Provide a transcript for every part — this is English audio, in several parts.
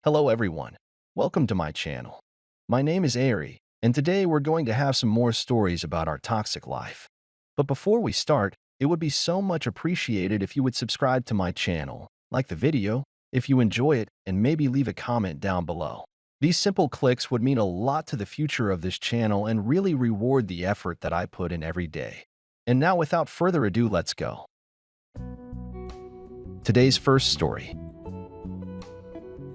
Hello everyone, welcome to my channel. My name is Ari, and today we're going to have some more stories about our toxic life. But before we start, it would be so much appreciated if you would subscribe to my channel, like the video, if you enjoy it, and maybe leave a comment down below. These simple clicks would mean a lot to the future of this channel and really reward the effort that I put in every day. And now without further ado, let's go. Today's first story.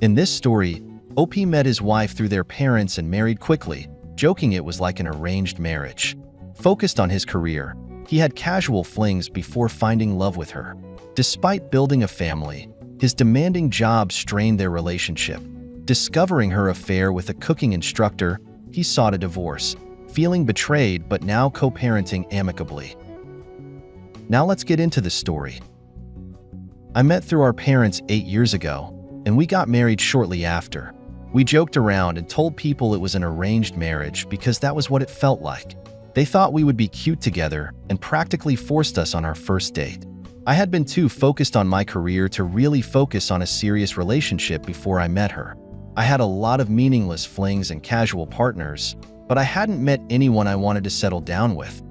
In this story, OP met his wife through their parents and married quickly, joking it was like an arranged marriage. Focused on his career, he had casual flings before finding love with her. Despite building a family, his demanding job strained their relationship. Discovering her affair with a cooking instructor, he sought a divorce, feeling betrayed but now co-parenting amicably. Now let's get into the story. I met through our parents 8 years ago, and we got married shortly after. We joked around and told people it was an arranged marriage because that was what it felt like. They thought we would be cute together and practically forced us on our first date. I had been too focused on my career to really focus on a serious relationship before I met her. I had a lot of meaningless flings and casual partners, but I hadn't met anyone I wanted to settle down with.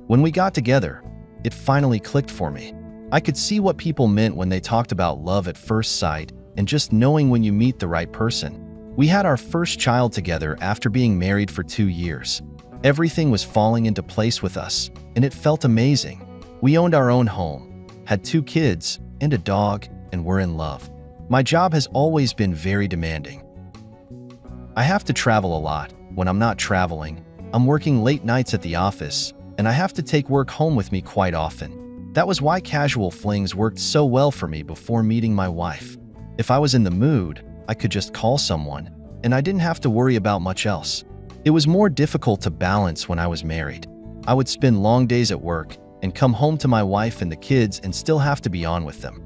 When we got together, it finally clicked for me. I could see what people meant when they talked about love at first sight and just knowing when you meet the right person. We had our first child together after being married for 2 years. Everything was falling into place with us, and it felt amazing. We owned our own home, had 2 kids and a dog, and were in love. My job has always been very demanding. I have to travel a lot. When I'm not traveling, I'm working late nights at the office, and I have to take work home with me quite often. That was why casual flings worked so well for me before meeting my wife. If I was in the mood, I could just call someone, and I didn't have to worry about much else. It was more difficult to balance when I was married. I would spend long days at work and come home to my wife and the kids and still have to be on with them.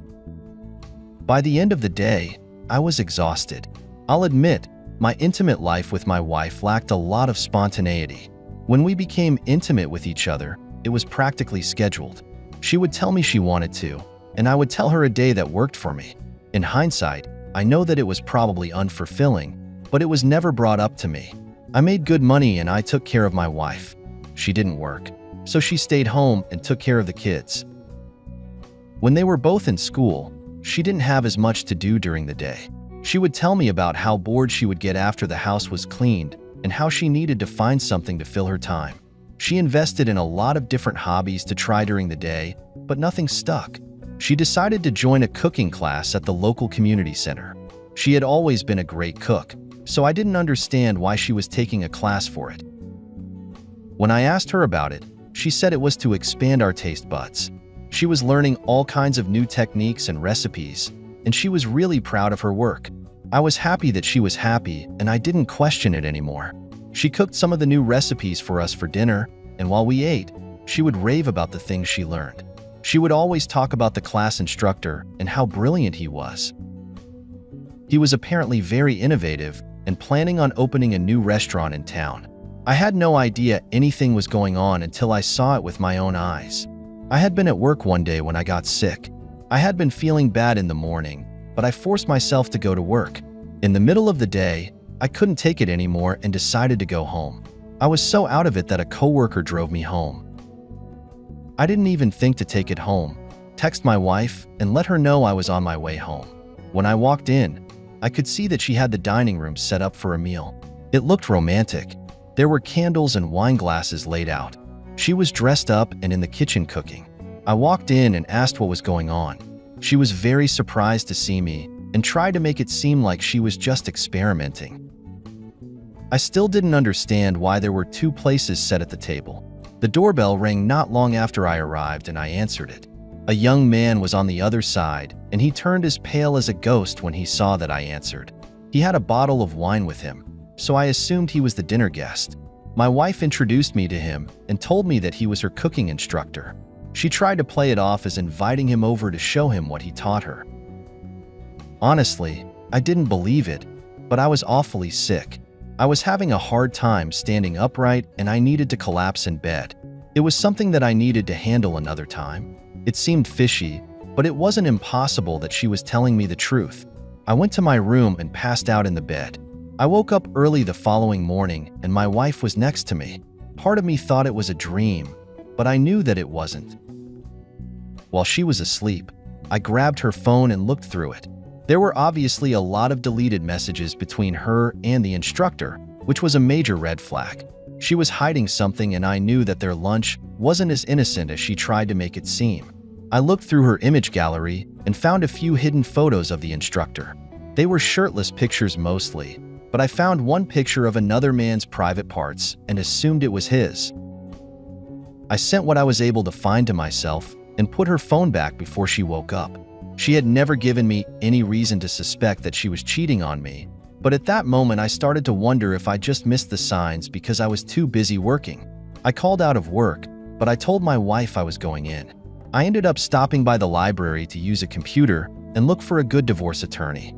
By the end of the day, I was exhausted. I'll admit, my intimate life with my wife lacked a lot of spontaneity. When we became intimate with each other, it was practically scheduled. She would tell me she wanted to, and I would tell her a day that worked for me. In hindsight, I know that it was probably unfulfilling, but it was never brought up to me. I made good money and I took care of my wife. She didn't work, so she stayed home and took care of the kids. When they were both in school, she didn't have as much to do during the day. She would tell me about how bored she would get after the house was cleaned and how she needed to find something to fill her time. She invested in a lot of different hobbies to try during the day, but nothing stuck. She decided to join a cooking class at the local community center. She had always been a great cook, so I didn't understand why she was taking a class for it. When I asked her about it, she said it was to expand our taste buds. She was learning all kinds of new techniques and recipes, and she was really proud of her work. I was happy that she was happy, and I didn't question it anymore. She cooked some of the new recipes for us for dinner, and while we ate, she would rave about the things she learned. She would always talk about the class instructor and how brilliant he was. He was apparently very innovative and planning on opening a new restaurant in town. I had no idea anything was going on until I saw it with my own eyes. I had been at work one day when I got sick. I had been feeling bad in the morning, but I forced myself to go to work. In the middle of the day, I couldn't take it anymore and decided to go home. I was so out of it that a coworker drove me home. I didn't even think to take it home, text my wife, and let her know I was on my way home. When I walked in, I could see that she had the dining room set up for a meal. It looked romantic. There were candles and wine glasses laid out. She was dressed up and in the kitchen cooking. I walked in and asked what was going on. She was very surprised to see me and tried to make it seem like she was just experimenting. I still didn't understand why there were 2 places set at the table. The doorbell rang not long after I arrived and I answered it. A young man was on the other side, and he turned as pale as a ghost when he saw that I answered. He had a bottle of wine with him, so I assumed he was the dinner guest. My wife introduced me to him and told me that he was her cooking instructor. She tried to play it off as inviting him over to show him what he taught her. Honestly, I didn't believe it, but I was awfully sick. I was having a hard time standing upright and I needed to collapse in bed. It was something that I needed to handle another time. It seemed fishy, but it wasn't impossible that she was telling me the truth. I went to my room and passed out in the bed. I woke up early the following morning and my wife was next to me. Part of me thought it was a dream, but I knew that it wasn't. While she was asleep, I grabbed her phone and looked through it. There were obviously a lot of deleted messages between her and the instructor, which was a major red flag. She was hiding something and I knew that their lunch wasn't as innocent as she tried to make it seem. I looked through her image gallery and found a few hidden photos of the instructor. They were shirtless pictures mostly, but I found one picture of another man's private parts and assumed it was his. I sent what I was able to find to myself and put her phone back before she woke up. She had never given me any reason to suspect that she was cheating on me, but at that moment I started to wonder if I just missed the signs because I was too busy working. I called out of work, but I told my wife I was going in. I ended up stopping by the library to use a computer and look for a good divorce attorney.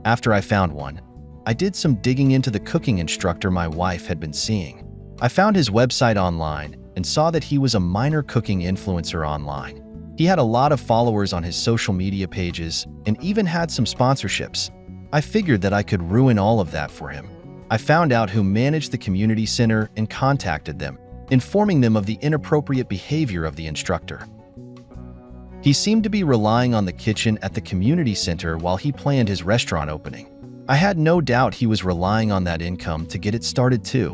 After I found one, I did some digging into the cooking instructor my wife had been seeing. I found his website online and saw that he was a minor cooking influencer online. He had a lot of followers on his social media pages and even had some sponsorships. I figured that I could ruin all of that for him. I found out who managed the community center and contacted them, informing them of the inappropriate behavior of the instructor. He seemed to be relying on the kitchen at the community center while he planned his restaurant opening. I had no doubt he was relying on that income to get it started too.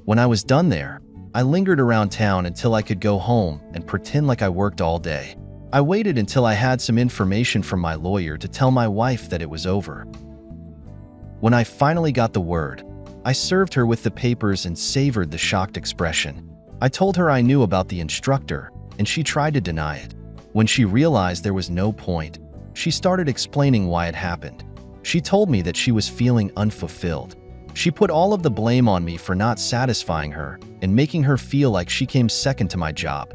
When I was done there, I lingered around town until I could go home and pretend like I worked all day. I waited until I had some information from my lawyer to tell my wife that it was over. When I finally got the word, I served her with the papers and savored the shocked expression. I told her I knew about the instructor, and she tried to deny it. When she realized there was no point, she started explaining why it happened. She told me that she was feeling unfulfilled. She put all of the blame on me for not satisfying her and making her feel like she came second to my job.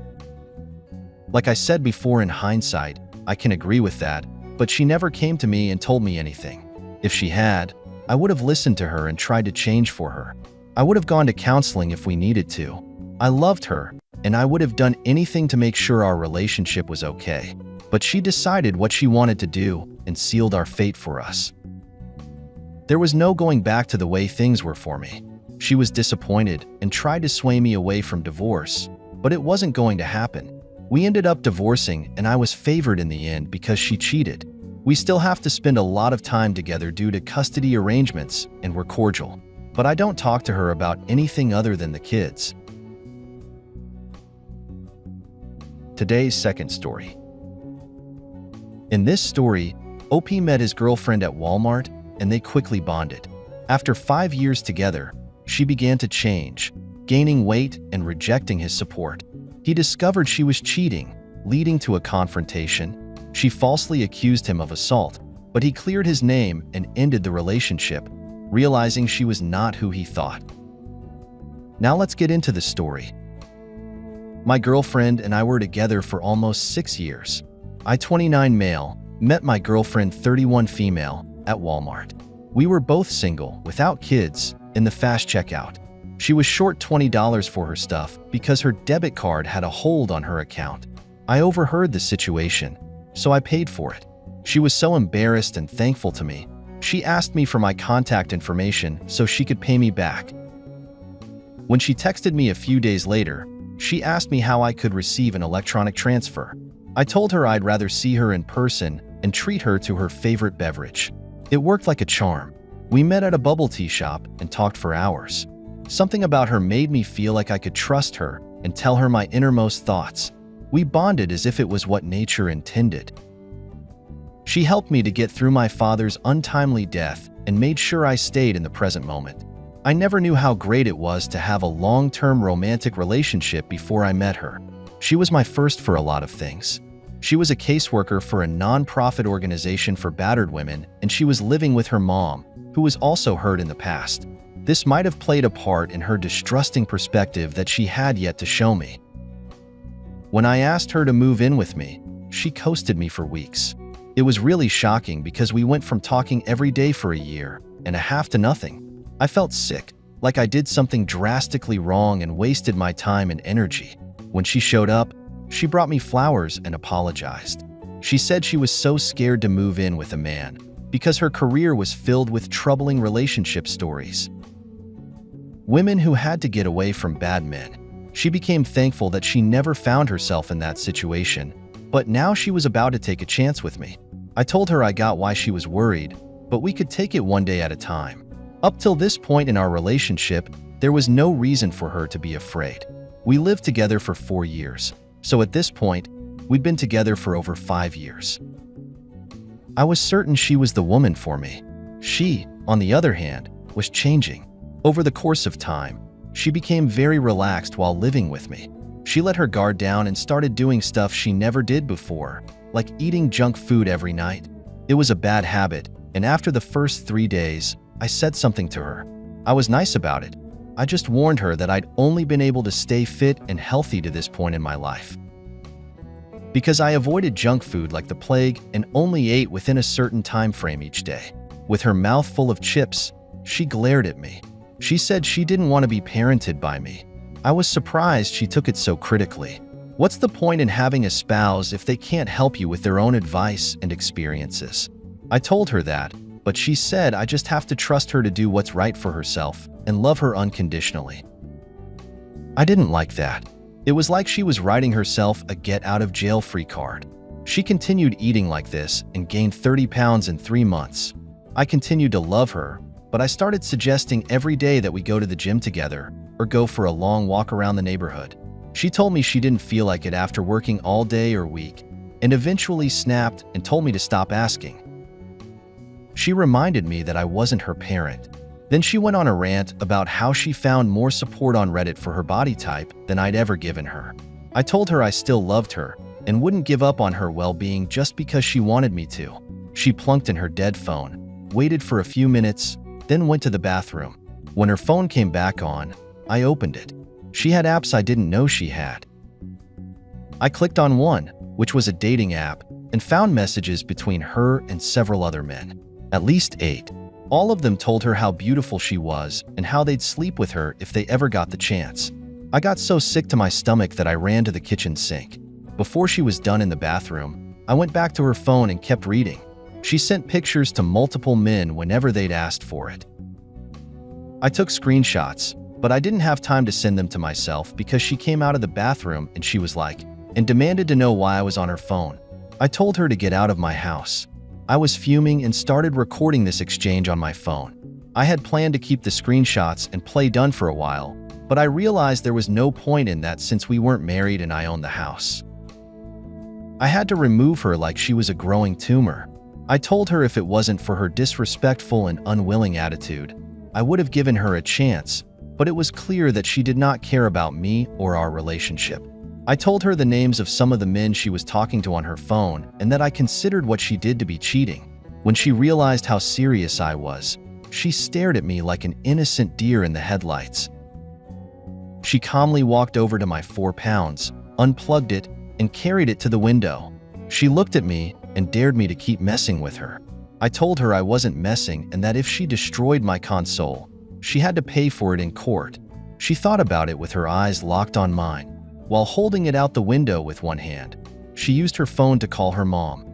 Like I said before, in hindsight, I can agree with that, but she never came to me and told me anything. If she had, I would have listened to her and tried to change for her. I would have gone to counseling if we needed to. I loved her, and I would have done anything to make sure our relationship was okay. But she decided what she wanted to do and sealed our fate for us. There was no going back to the way things were for me. She was disappointed and tried to sway me away from divorce, but it wasn't going to happen. We ended up divorcing and I was favored in the end because she cheated. We still have to spend a lot of time together due to custody arrangements and we're cordial, but I don't talk to her about anything other than the kids. Today's second story. In this story, OP met his girlfriend at Walmart and they quickly bonded. After 5 years together, she began to change, gaining weight and rejecting his support. He discovered she was cheating, leading to a confrontation. She falsely accused him of assault, but he cleared his name and ended the relationship, realizing she was not who he thought. Now let's get into the story. My girlfriend and I were together for almost 6 years. I, 29 male, met my girlfriend, 31 female, at Walmart. We were both single, without kids, in the fast checkout. She was short $20 for her stuff because her debit card had a hold on her account. I overheard the situation, so I paid for it. She was so embarrassed and thankful to me. She asked me for my contact information so she could pay me back. When she texted me a few days later, she asked me how I could receive an electronic transfer. I told her I'd rather see her in person and treat her to her favorite beverage. It worked like a charm. We met at a bubble tea shop and talked for hours. Something about her made me feel like I could trust her and tell her my innermost thoughts. We bonded as if it was what nature intended. She helped me to get through my father's untimely death and made sure I stayed in the present moment. I never knew how great it was to have a long-term romantic relationship before I met her. She was my first for a lot of things. She was a caseworker for a non-profit organization for battered women, and she was living with her mom, who was also hurt in the past. This might have played a part in her distrusting perspective that she had yet to show me. When I asked her to move in with me, she ghosted me for weeks. It was really shocking because we went from talking every day for a year and a half to nothing. I felt sick, like I did something drastically wrong and wasted my time and energy. When she showed up, she brought me flowers and apologized. She said she was so scared to move in with a man, because her career was filled with troubling relationship stories. Women who had to get away from bad men. She became thankful that she never found herself in that situation, but now she was about to take a chance with me. I told her I got why she was worried, but we could take it one day at a time. Up till this point in our relationship, there was no reason for her to be afraid. We lived together for 4 years, so at this point, we'd been together for over 5 years. I was certain she was the woman for me. She, on the other hand, was changing. Over the course of time, she became very relaxed while living with me. She let her guard down and started doing stuff she never did before, like eating junk food every night. It was a bad habit, and after the first 3 days, I said something to her. I was nice about it. I just warned her that I'd only been able to stay fit and healthy to this point in my life, because I avoided junk food like the plague and only ate within a certain time frame each day. With her mouth full of chips, she glared at me. She said she didn't want to be parented by me. I was surprised she took it so critically. What's the point in having a spouse if they can't help you with their own advice and experiences? I told her that, but she said I just have to trust her to do what's right for herself and love her unconditionally. I didn't like that. It was like she was writing herself a get-out-of-jail-free card. She continued eating like this and gained 30 pounds in 3 months. I continued to love her, but I started suggesting every day that we go to the gym together or go for a long walk around the neighborhood. She told me she didn't feel like it after working all day or week, and eventually snapped and told me to stop asking. She reminded me that I wasn't her parent. Then she went on a rant about how she found more support on Reddit for her body type than I'd ever given her. I told her I still loved her and wouldn't give up on her well-being just because she wanted me to. She plunked in her dead phone, waited for a few minutes, then went to the bathroom. When her phone came back on, I opened it. She had apps I didn't know she had. I clicked on one, which was a dating app, and found messages between her and several other men. At least 8. All of them told her how beautiful she was and how they'd sleep with her if they ever got the chance. I got so sick to my stomach that I ran to the kitchen sink. Before she was done in the bathroom, I went back to her phone and kept reading. She sent pictures to multiple men whenever they'd asked for it. I took screenshots, but I didn't have time to send them to myself because she came out of the bathroom and she was like, and demanded to know why I was on her phone. I told her to get out of my house. I was fuming and started recording this exchange on my phone. I had planned to keep the screenshots and play done for a while, but I realized there was no point in that since we weren't married and I owned the house. I had to remove her like she was a growing tumor. I told her if it wasn't for her disrespectful and unwilling attitude, I would have given her a chance, but it was clear that she did not care about me or our relationship. I told her the names of some of the men she was talking to on her phone and that I considered what she did to be cheating. When she realized how serious I was, she stared at me like an innocent deer in the headlights. She calmly walked over to my 4 pounds, unplugged it, and carried it to the window. She looked at me and dared me to keep messing with her. I told her I wasn't messing and that if she destroyed my console, she had to pay for it in court. She thought about it with her eyes locked on mine. While holding it out the window with one hand, she used her phone to call her mom.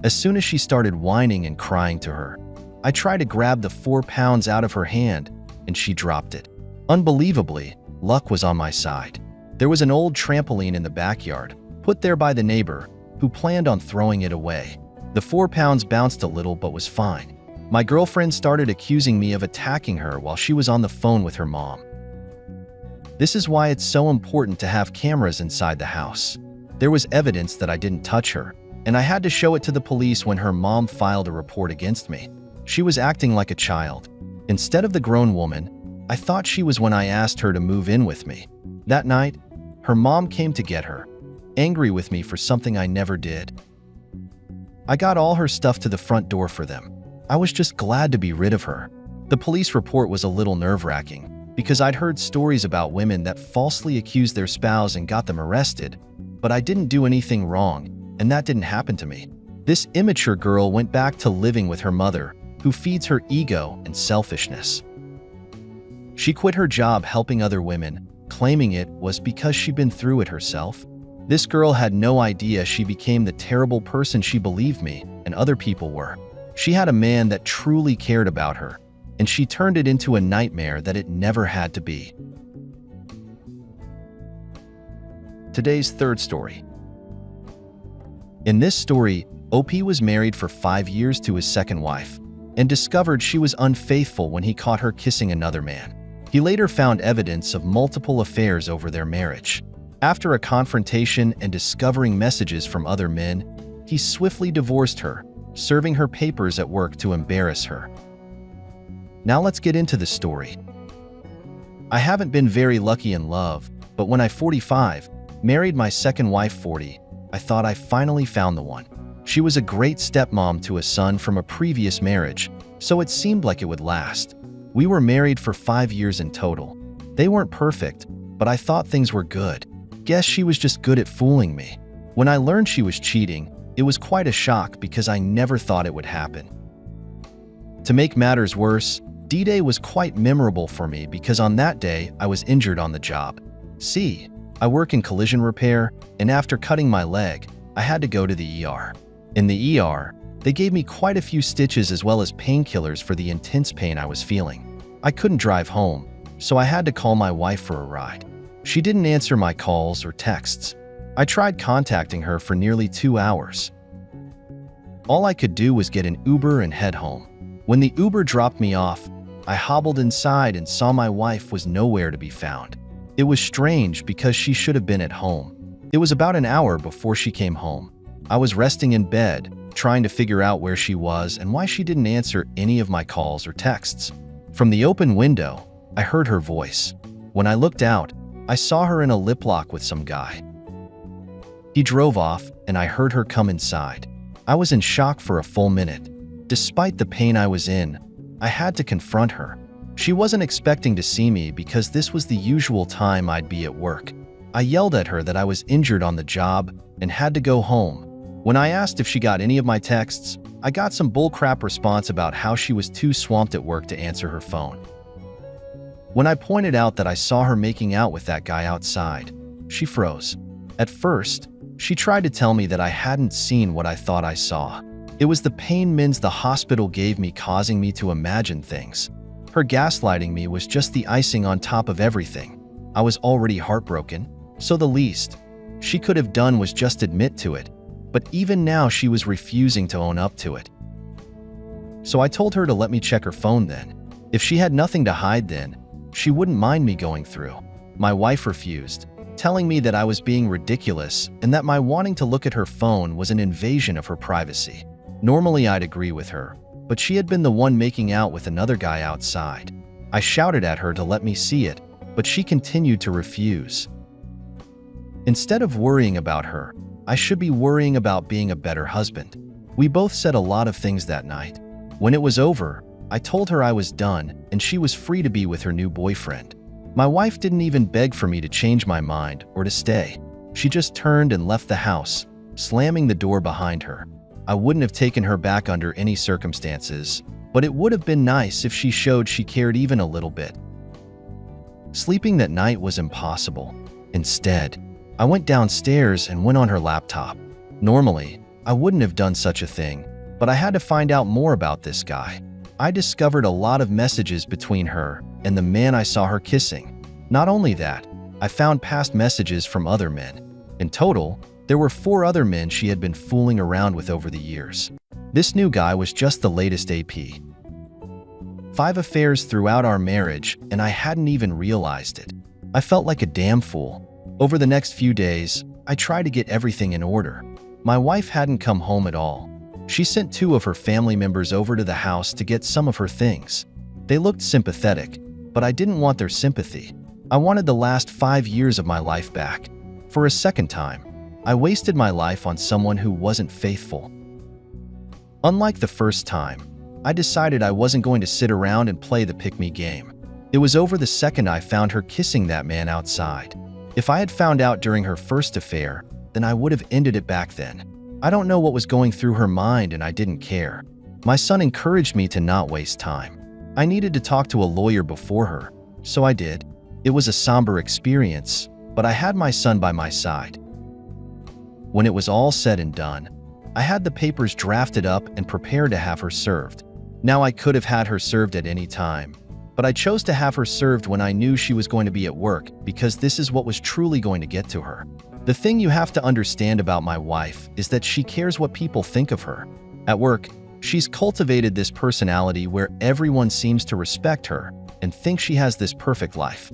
As soon as she started whining and crying to her, I tried to grab the 4 pounds out of her hand, and she dropped it. Unbelievably, luck was on my side. There was an old trampoline in the backyard, put there by the neighbor, who planned on throwing it away. The 4 pounds bounced a little but was fine. My girlfriend started accusing me of attacking her while she was on the phone with her mom. This is why it's so important to have cameras inside the house. There was evidence that I didn't touch her, and I had to show it to the police when her mom filed a report against me. She was acting like a child. Instead of the grown woman, I thought she was when I asked her to move in with me. That night, her mom came to get her, angry with me for something I never did. I got all her stuff to the front door for them. I was just glad to be rid of her. The police report was a little nerve-wracking, because I'd heard stories about women that falsely accused their spouse and got them arrested, but I didn't do anything wrong, and that didn't happen to me. This immature girl went back to living with her mother, who feeds her ego and selfishness. She quit her job helping other women, claiming it was because she'd been through it herself. This girl had no idea she became the terrible person she believed me and other people were. She had a man that truly cared about her, and she turned it into a nightmare that it never had to be. Today's third story. In this story, OP was married for 5 years to his second wife and discovered she was unfaithful when he caught her kissing another man. He later found evidence of multiple affairs over their marriage. After a confrontation and discovering messages from other men, he swiftly divorced her, serving her papers at work to embarrass her. Now let's get into the story. I haven't been very lucky in love, but when I 45, married my second wife 40, I thought I finally found the one. She was a great stepmom to a son from a previous marriage, so it seemed like it would last. We were married for 5 years in total. They weren't perfect, but I thought things were good. Guess she was just good at fooling me. When I learned she was cheating, it was quite a shock because I never thought it would happen. To make matters worse, D-Day was quite memorable for me because on that day I was injured on the job. See, I work in collision repair, and after cutting my leg, I had to go to the ER. In the ER, they gave me quite a few stitches as well as painkillers for the intense pain I was feeling. I couldn't drive home, so I had to call my wife for a ride. She didn't answer my calls or texts. I tried contacting her for nearly 2 hours. All I could do was get an Uber and head home. When the Uber dropped me off, I hobbled inside and saw my wife was nowhere to be found. It was strange because she should have been at home. It was about an hour before she came home. I was resting in bed, trying to figure out where she was and why she didn't answer any of my calls or texts. From the open window, I heard her voice. When I looked out, I saw her in a lip lock with some guy. He drove off, and I heard her come inside. I was in shock for a full minute. Despite the pain I was in, I had to confront her. She wasn't expecting to see me because this was the usual time I'd be at work. I yelled at her that I was injured on the job and had to go home. When I asked if she got any of my texts, I got some bullcrap response about how she was too swamped at work to answer her phone. When I pointed out that I saw her making out with that guy outside, she froze. At first, she tried to tell me that I hadn't seen what I thought I saw. It was the pain meds the hospital gave me causing me to imagine things. Her gaslighting me was just the icing on top of everything. I was already heartbroken, so the least she could have done was just admit to it. But even now she was refusing to own up to it. So I told her to let me check her phone then. If she had nothing to hide then, she wouldn't mind me going through. My wife refused, telling me that I was being ridiculous and that my wanting to look at her phone was an invasion of her privacy. Normally I'd agree with her, but she had been the one making out with another guy outside. I shouted at her to let me see it, but she continued to refuse. Instead of worrying about her, I should be worrying about being a better husband. We both said a lot of things that night. When it was over, I told her I was done and she was free to be with her new boyfriend. My wife didn't even beg for me to change my mind or to stay. She just turned and left the house, slamming the door behind her. I wouldn't have taken her back under any circumstances, but it would have been nice if she showed she cared even a little bit. Sleeping that night was impossible. Instead, I went downstairs and went on her laptop. Normally, I wouldn't have done such a thing, but I had to find out more about this guy. I discovered a lot of messages between her and the man I saw her kissing. Not only that, I found past messages from other men. In total, there were 4 other men she had been fooling around with over the years. This new guy was just the latest AP. 5 affairs throughout our marriage, and I hadn't even realized it. I felt like a damn fool. Over the next few days, I tried to get everything in order. My wife hadn't come home at all. She sent 2 of her family members over to the house to get some of her things. They looked sympathetic, but I didn't want their sympathy. I wanted the last 5 years of my life back. For a second time, I wasted my life on someone who wasn't faithful. Unlike the first time, I decided I wasn't going to sit around and play the pick-me game. It was over the second I found her kissing that man outside. If I had found out during her first affair, then I would have ended it back then. I don't know what was going through her mind and I didn't care. My son encouraged me to not waste time. I needed to talk to a lawyer before her, so I did. It was a somber experience, but I had my son by my side. When it was all said and done, I had the papers drafted up and prepared to have her served. Now I could have had her served at any time, but I chose to have her served when I knew she was going to be at work because this is what was truly going to get to her. The thing you have to understand about my wife is that she cares what people think of her. At work, she's cultivated this personality where everyone seems to respect her and think she has this perfect life.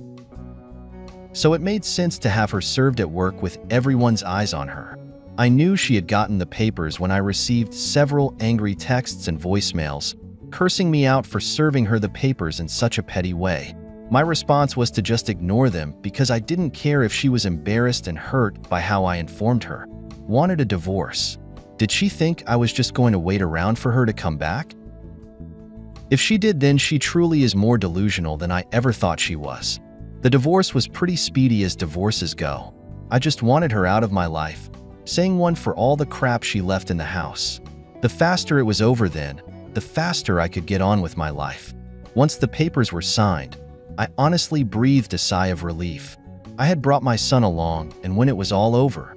So it made sense to have her served at work with everyone's eyes on her. I knew she had gotten the papers when I received several angry texts and voicemails, cursing me out for serving her the papers in such a petty way. My response was to just ignore them because I didn't care if she was embarrassed and hurt by how I informed her. Wanted a divorce. Did she think I was just going to wait around for her to come back? If she did, then she truly is more delusional than I ever thought she was. The divorce was pretty speedy as divorces go. I just wanted her out of my life, saying one for all the crap she left in the house. The faster it was over then, the faster I could get on with my life. Once the papers were signed, I honestly breathed a sigh of relief. I had brought my son along, and when it was all over,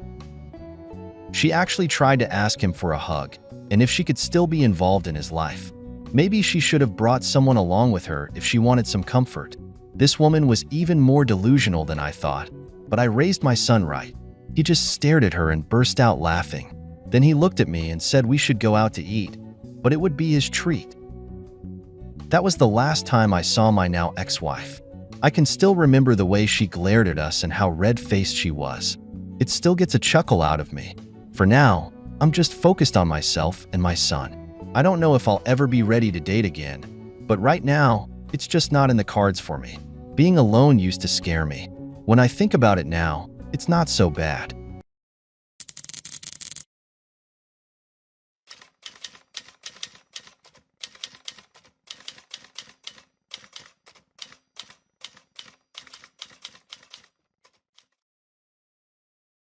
she actually tried to ask him for a hug, and if she could still be involved in his life. Maybe she should have brought someone along with her if she wanted some comfort. This woman was even more delusional than I thought, but I raised my son right. He just stared at her and burst out laughing. Then he looked at me and said we should go out to eat, but it would be his treat. That was the last time I saw my now ex-wife. I can still remember the way she glared at us and how red-faced she was. It still gets a chuckle out of me. For now, I'm just focused on myself and my son. I don't know if I'll ever be ready to date again, but right now, it's just not in the cards for me. Being alone used to scare me. When I think about it now, it's not so bad.